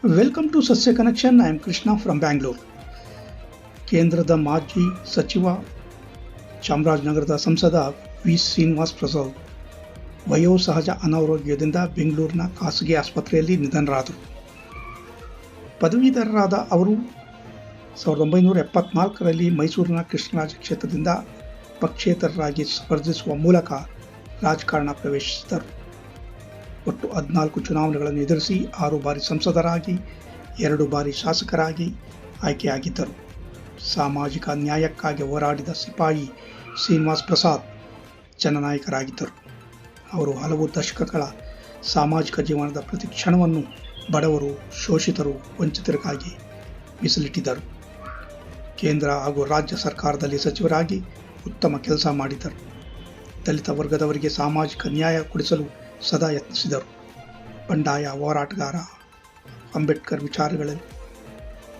Welcome to Sasya Connection. I am Krishna from Bangalore. ಕೇಂದ್ರದ ಮಾಜಿ ಸಚಿವ ಚಾಮರಾಜನಗರದ ಸಂಸದ ವಿ ಶ್ರೀನಿವಾಸ್ ಪ್ರಸಾದ್ ವಯೋಸಹಜ ಅನಾರೋಗ್ಯದಿಂದ ಬೆಂಗಳೂರಿನ ಖಾಸಗಿ ಆಸ್ಪತ್ರೆಯಲ್ಲಿ ನಿಧನರಾದರು. ಪದವೀಧರರಾದ ಅವರು 1974ರಲ್ಲಿ ಮೈಸೂರಿನ ಕೃಷ್ಣರಾಜ ಕ್ಷೇತ್ರದಿಂದ ಪಕ್ಷೇತರರಾಗಿ ಸ್ಪರ್ಧಿಸುವ ಮೂಲಕ ರಾಜಕಾರಣ ಪ್ರವೇಶಿಸಿದರು. ಒಟ್ಟು 14 ಚುನಾವಣೆಗಳನ್ನು ಎದುರಿಸಿ 6 ಬಾರಿ ಸಂಸದರಾಗಿ 2 ಬಾರಿ ಶಾಸಕರಾಗಿ ಆಯ್ಕೆಯಾಗಿದ್ದರು. ಸಾಮಾಜಿಕ ನ್ಯಾಯಕ್ಕಾಗಿ ಹೋರಾಡಿದ ಸಿಪಾಯಿ ಶ್ರೀನಿವಾಸ್ ಪ್ರಸಾದ್ ಜನನಾಯಕರಾಗಿದ್ದರು. ಅವರು ಹಲವು ದಶಕಗಳ ಸಾಮಾಜಿಕ ಜೀವನದ ಪ್ರತಿ ಕ್ಷಣವನ್ನು ಬಡವರು, ಶೋಷಿತರು, ವಂಚಿತರಿಗಾಗಿ ಮೀಸಲಿಟ್ಟಿದ್ದರು. ಕೇಂದ್ರ ಹಾಗೂ ರಾಜ್ಯ ಸರ್ಕಾರದಲ್ಲಿ ಸಚಿವರಾಗಿ ಉತ್ತಮ ಕೆಲಸ ಮಾಡಿದರು. ದಲಿತ ವರ್ಗದವರಿಗೆ ಸಾಮಾಜಿಕ ನ್ಯಾಯ ಕೊಡಿಸಲು ಸದಾ ಯತ್ನಿಸಿದರು. ಬಂಡಾಯ ಹೋರಾಟಗಾರ, ಅಂಬೇಡ್ಕರ್ ವಿಚಾರಗಳಲ್ಲಿ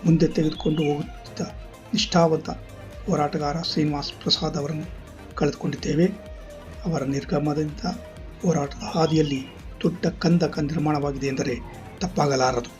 ಮುಂದೆ ತೆಗೆದುಕೊಂಡು ಹೋಗುತ್ತಿದ್ದ ನಿಷ್ಠಾವಂತ ಹೋರಾಟಗಾರ ಶ್ರೀನಿವಾಸ್ ಪ್ರಸಾದ್ ಅವರನ್ನು ಕಳೆದುಕೊಂಡಿದ್ದೇವೆ. ಅವರ ನಿರ್ಗಮನದಿಂದ ಹೋರಾಟದ ಹಾದಿಯಲ್ಲಿ ದೊಡ್ಡ ಕಂದಕ ನಿರ್ಮಾಣವಾಗಿದೆ ಎಂದರೆ ತಪ್ಪಾಗಲಾರದು.